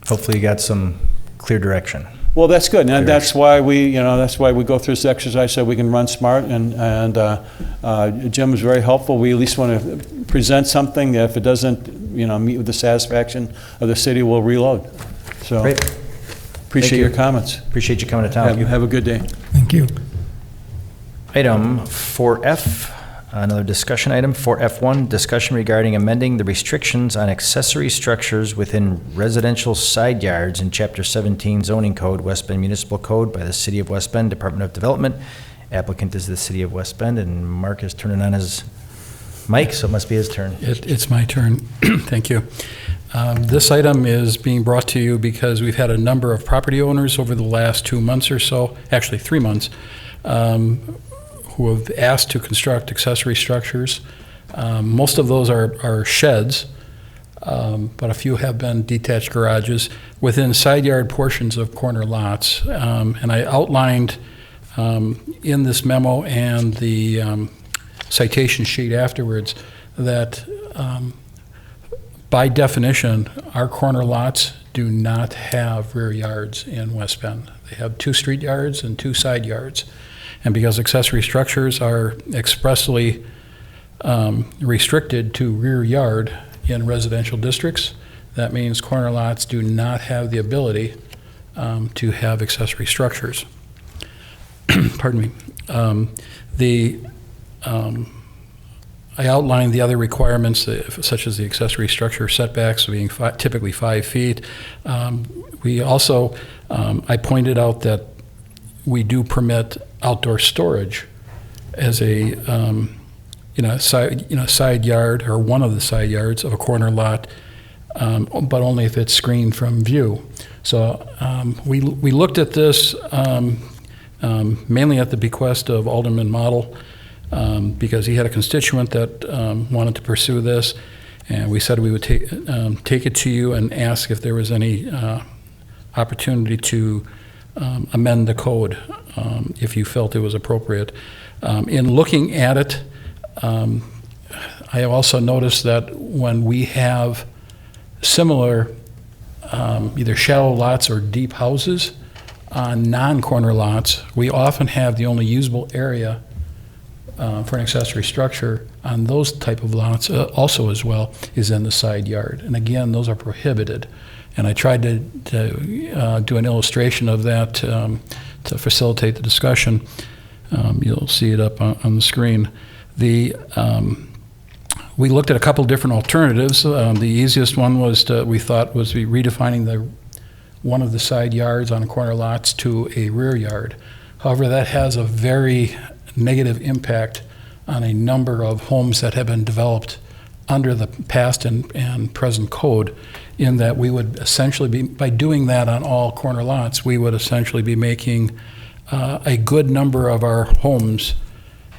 Hopefully you got some clear direction. Well, that's good, and that's why we go through this exercise, so we can run smart, and Jim was very helpful. We at least want to present something that if it doesn't, meet with the satisfaction of the city, we'll reload. So, Great. appreciate you. your comments. Appreciate you coming to town. Have a good day. Thank you. Item 4F, another discussion item. 4F1, discussion regarding amending the restrictions on accessory structures within residential side yards in Chapter 17 zoning code, West Bend Municipal Code by the City of West Bend, Department of Development. Applicant is the City of West Bend, and Mark is turning on his mic, so it must be his turn. It's my turn. Thank you. This item is being brought to you because we've had a number of property owners over the last 2 months or so, actually 3 months, who have asked to construct accessory structures. Most of those are sheds, but a few have been detached garages within side yard portions of corner lots. And I outlined in this memo and the citation sheet afterwards that by definition, our corner lots do not have rear yards in West Bend. They have 2 street yards and 2 side yards. And because accessory structures are expressly restricted to rear yard in residential districts, that means corner lots do not have the ability to have accessory structures. Pardon me. I outlined the other requirements, such as the accessory structure setbacks being typically 5 feet. We also, I pointed out that we do permit outdoor storage as a side yard or one of the side yards of a corner lot, but only if it's screened from view. So we looked at this mainly at the bequest of Alderman Model because he had a constituent that wanted to pursue this, and we said we would take it to you and ask if there was any opportunity to amend the code if you felt it was appropriate. In looking at it, I also noticed that when we have similar either shallow lots or deep houses on non-corner lots, we often have the only usable area for an accessory structure on those type of lots also as well is in the side yard. And again, those are prohibited. And I tried to do an illustration of that to facilitate the discussion. You'll see it up on the screen. We looked at a couple different alternatives. The easiest one was we thought was redefining one of the side yards on corner lots to a rear yard. However, that has a very negative impact on a number of homes that have been developed under the past and present code, in that we would essentially be, by doing that on all corner lots, we would essentially be making a good number of our homes,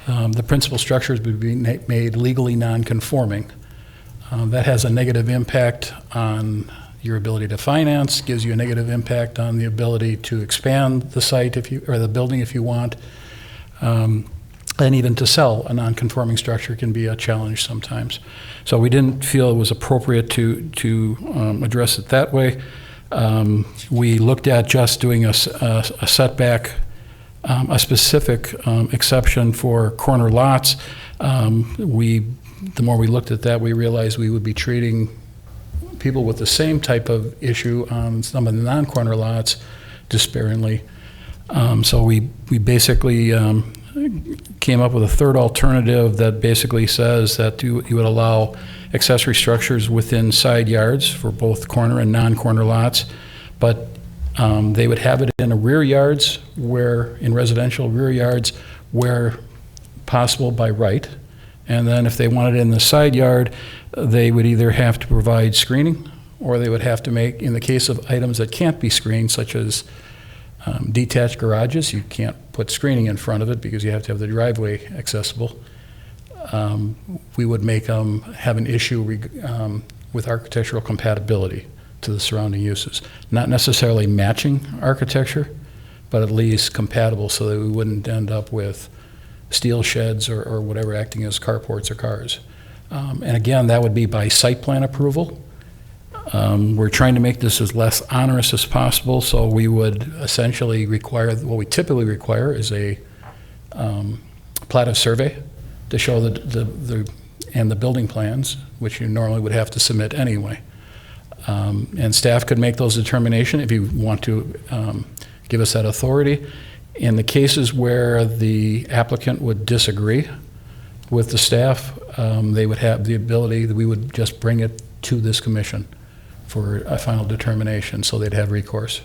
the principal structures would be made legally non-conforming. That has a negative impact on your ability to finance, gives you a negative impact on the ability to expand the site or the building if you want. And even to sell a non-conforming structure can be a challenge sometimes. So we didn't feel it was appropriate to address it that way. We looked at just doing a setback, a specific exception for corner lots. The more we looked at that, we realized we would be treating people with the same type of issue on some of the non-corner lots disparingly. So we basically came up with a third alternative that basically says that you would allow accessory structures within side yards for both corner and non-corner lots, but they would have it in a rear yards in residential rear yards where possible by right. And then if they wanted it in the side yard, they would either have to provide screening, or they would have to make, in the case of items that can't be screened, such as detached garages, you can't put screening in front of it because you have to have the driveway accessible. we would make them have an issue with architectural compatibility to the surrounding uses. Not necessarily matching architecture, but at least compatible so that we wouldn't end up with steel sheds or whatever acting as carports or cars. And again, that would be by site plan approval. We're trying to make this as less onerous as possible, so we would essentially require, what we typically require is a plat of survey to show and the building plans, which you normally would have to submit anyway. And staff could make those determinations if you want to give us that authority. In the cases where the applicant would disagree with the staff, they would have the ability that we would just bring it to this commission for a final determination, so they'd have recourse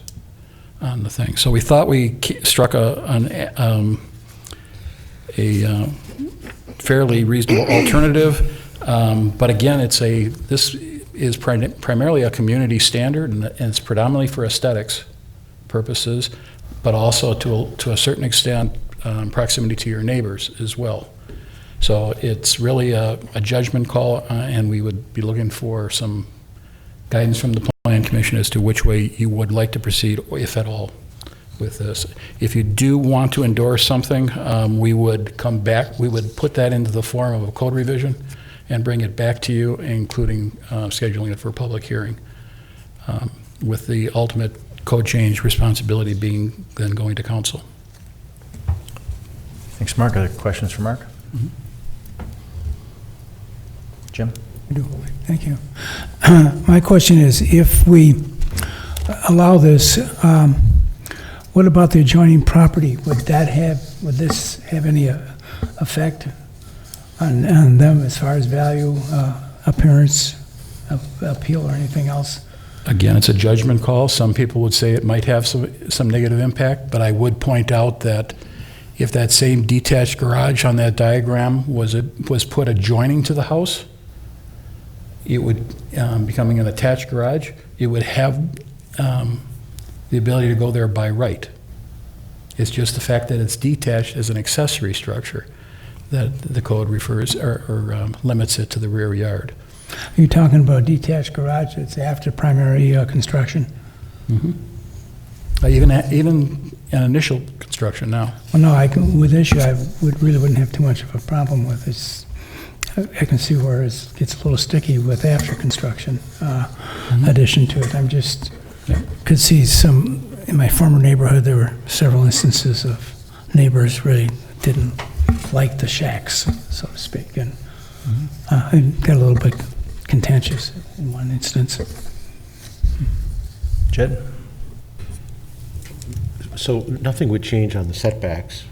on the thing. So we thought we struck a fairly reasonable alternative, but again, this is primarily a community standard, and it's predominantly for aesthetics purposes, but also to a certain extent proximity to your neighbors as well. So it's really a judgment call, and we would be looking for some guidance from the Plan Commission as to which way you would like to proceed, if at all, with this. If you do want to endorse something, we would come back, we would put that into the form of a code revision and bring it back to you, including scheduling it for a public hearing, with the ultimate code change responsibility being then going to council. Thanks, Mark. Other questions for Mark? Mm-hmm. Jim? I do. Thank you. My question is, if we allow this, what about the adjoining property? Would this have any effect on them as far as value, appearance, appeal, or anything else? Again, it's a judgment call. Some people would say it might have some negative impact, but I would point out that if that same detached garage on that diagram was put adjoining to the house, it would, becoming an attached garage, it would have the ability to go there by right. It's just the fact that it's detached as an accessory structure that the code refers or limits it to the rear yard. Are you talking about detached garage that's after primary construction? Mm-hmm. Even an initial construction now. Well, no, with this issue, I really wouldn't have too much of a problem with this. I can see where it gets a little sticky with after construction addition to it. I'm just, could see in my former neighborhood, there were several instances of neighbors really didn't like the shacks, so to speak, and it got a little bit contentious in one instance. Jed? So nothing would change on the setbacks.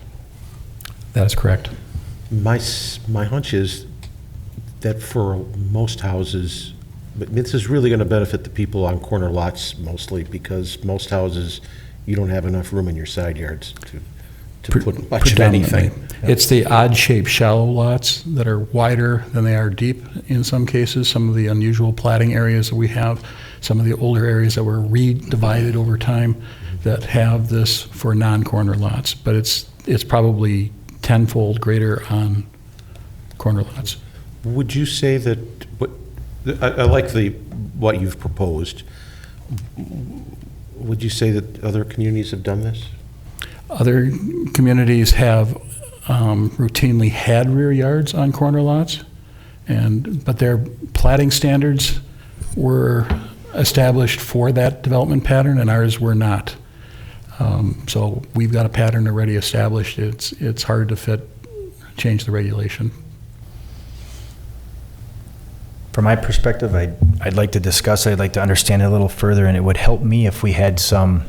That is correct. My hunch is that for most houses, but this is really going to benefit the people on corner lots mostly, because most houses, you don't have enough room in your side yards to put much of anything. It's the odd-shaped shallow lots that are wider than they are deep in some cases, some of the unusual platting areas that we have, some of the older areas that were re-divided over time that have this for non-corner lots, but it's probably tenfold greater on corner lots. Would you say that, I like what you've proposed, would you say that other communities have done this? Other communities have routinely had rear yards on corner lots, but their platting standards were established for that development pattern, and ours were not. So we've got a pattern already established. It's hard to change the regulation. From my perspective, I'd like to discuss it. I'd like to understand it a little further, and it would help me if we had some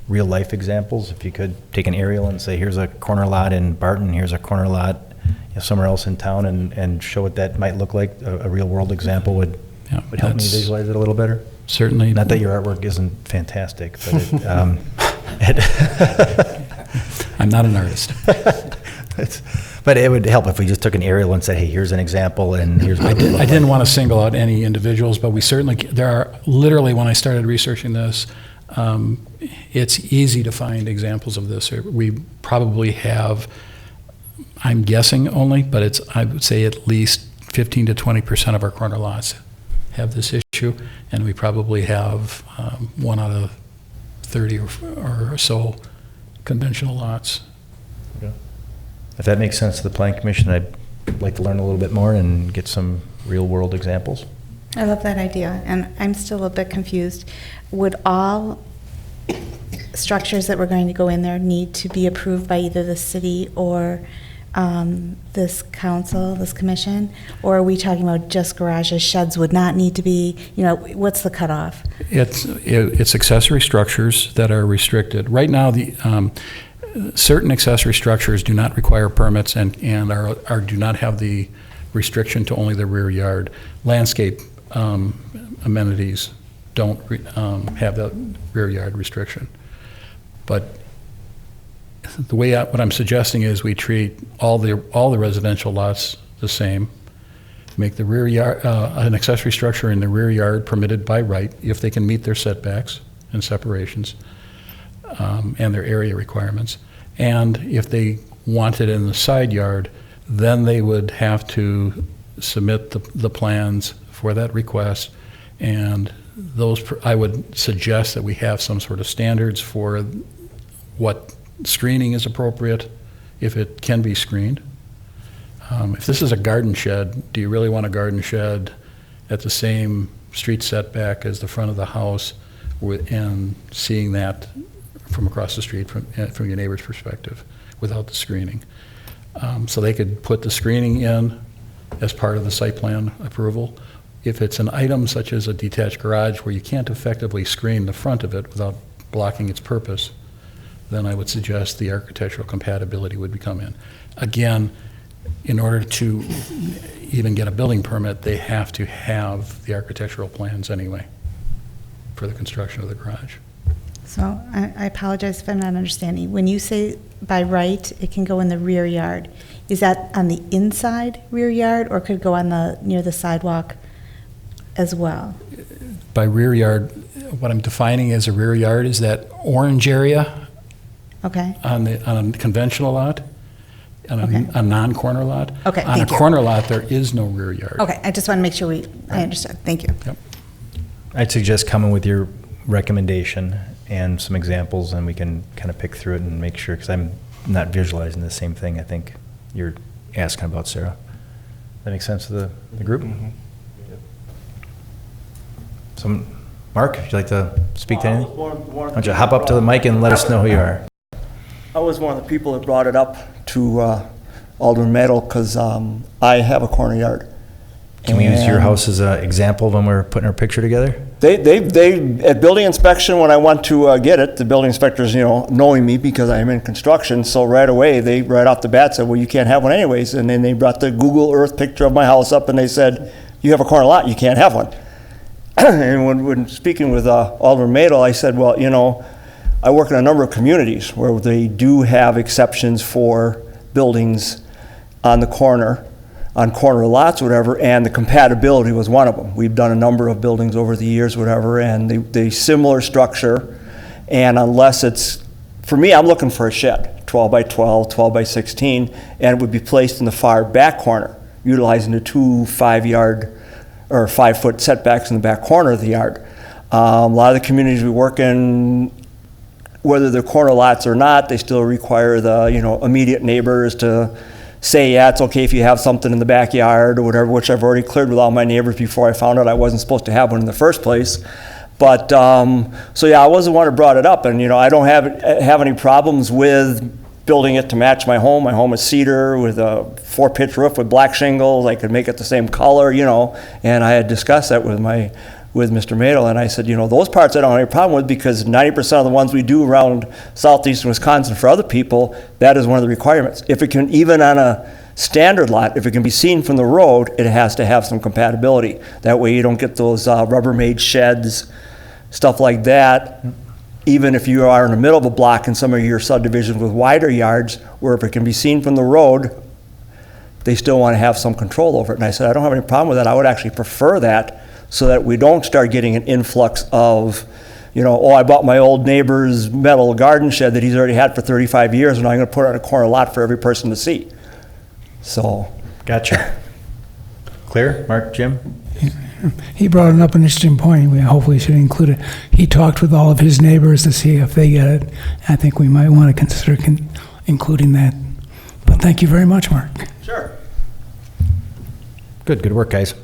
real-life examples. If you could take an aerial and say, here's a corner lot in Barton, here's a corner lot somewhere else in town, and show what that might look like. A real-world example would help me visualize it a little better. Certainly. Not that your artwork isn't fantastic, but I'm not an artist. But it would help if we just took an aerial and said, hey, here's an example, and here's what it would look I didn't like. want to single out any individuals, but we certainly, there are literally, when I started researching this, it's easy to find examples of this. We probably have I'm guessing only, but I would say at least 15 to 20% of our corner lots have this issue, and we probably have 1 out of 30 or so conventional lots. If that makes sense to the Planning Commission, I'd like to learn a little bit more and get some real-world examples. I love that idea, and I'm still a bit confused. Would all structures that were going to go in there need to be approved by either the city or this council, this commission? Or are we talking about just garages, sheds would not need to be, what's the cutoff? It's accessory structures that are restricted. Right now, certain accessory structures do not require permits and do not have the restriction to only the rear yard. Landscape amenities don't have that rear yard restriction. But the way what I'm suggesting is we treat all the residential lots the same. Make the rear yard an accessory structure in the rear yard permitted by right if they can meet their setbacks and separations and their area requirements. And if they want it in the side yard, then they would have to submit the plans for that request. And I would suggest that we have some sort of standards for what screening is appropriate, if it can be screened. If this is a garden shed, do you really want a garden shed at the same street setback as the front of the house and seeing that from across the street from your neighbor's perspective without the screening? So they could put the screening in as part of the site plan approval. If it's an item such as a detached garage where you can't effectively screen the front of it without blocking its purpose, then I would suggest the architectural compatibility would come in. Again, in order to even get a building permit, they have to have the architectural plans anyway for the construction of the garage. So I apologize if I'm not understanding. When you say by right, it can go in the rear yard, is that on the inside rear yard or could it go on near the sidewalk as well? By rear yard, what I'm defining as a rear yard is that orange area. Okay. On a conventional lot, on a non-corner lot. Okay, On a corner lot, there is no rear yard. Okay, I just want to make sure I understood. Thank you. Yep. I'd suggest coming with your recommendation and some examples, and we can kind of pick through it and make sure, because I'm not visualizing the same thing I think you're asking about, Sarah. That makes sense to the group? Mm-hmm. So, Mark, would you like to speak to anything? Why don't you hop up to the mic and let us know who you are? I was one of the people that brought it up to Alderman Madel because I have a corner yard. Can we use your house as an example when we're putting our picture together? They at building inspection, when I went to get it, the building inspectors, knowing me because I'm in construction, so right away, they right off the bat said, well, you can't have one anyways. And then they brought the Google Earth picture of my house up and they said, you have a corner lot, you can't have one. And when speaking with Alderman Madel, I said, well, I work in a number of communities where they do have exceptions for buildings on the corner, on corner lots, whatever, and the compatibility was one of them. We've done a number of buildings over the years, whatever, and the similar structure, and unless it's, for me, I'm looking for a shed, 12 by 12, 12 by 16, and it would be placed in the far back corner, utilizing the 2 5-yard or 5-foot setbacks in the back corner of the yard. A lot of the communities we work in, whether they're corner lots or not, they still require the immediate neighbors to say, yeah, it's okay if you have something in the backyard or whatever, which I've already cleared with all my neighbors before I found out I wasn't supposed to have one in the first place. But so yeah, I wasn't the one who brought it up, and I don't have any problems with building it to match my home. My home is cedar with a 4-pitch roof with black shingles. I could make it the same color, and I had discussed that with Mr. Madel, and I said, those parts I don't have any problem with because 90% of the ones we do around southeastern Wisconsin for other people, that is one of the requirements. If it can, even on a standard lot, if it can be seen from the road, it has to have some compatibility. That way you don't get those Rubbermaid sheds, stuff like that. Even if you are in the middle of a block in some of your subdivisions with wider yards, where if it can be seen from the road, they still want to have some control over it. And I said, I don't have any problem with that. I would actually prefer that, so that we don't start getting an influx of, I bought my old neighbor's metal garden shed that he's already had for 35 years, and I'm going to put it on a corner lot for every person to see. So, Gotcha. Clear? Mark, Jim? He brought up an interesting point. We hopefully should include it. He talked with all of his neighbors to see if they get it. I think we might want to consider including that. But thank you very much, Mark. sure. Good work, guys.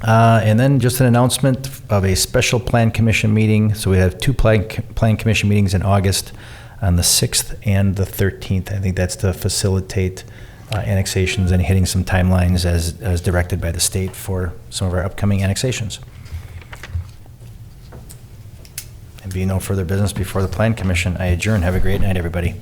And then just an announcement of a special plan commission meeting. So we have two plan commission meetings in August on the 6th and the 13th. I think that's to facilitate annexations and hitting some timelines as directed by the state for some of our upcoming annexations. And being no further business before the plan commission, I adjourn. Have a great night, everybody.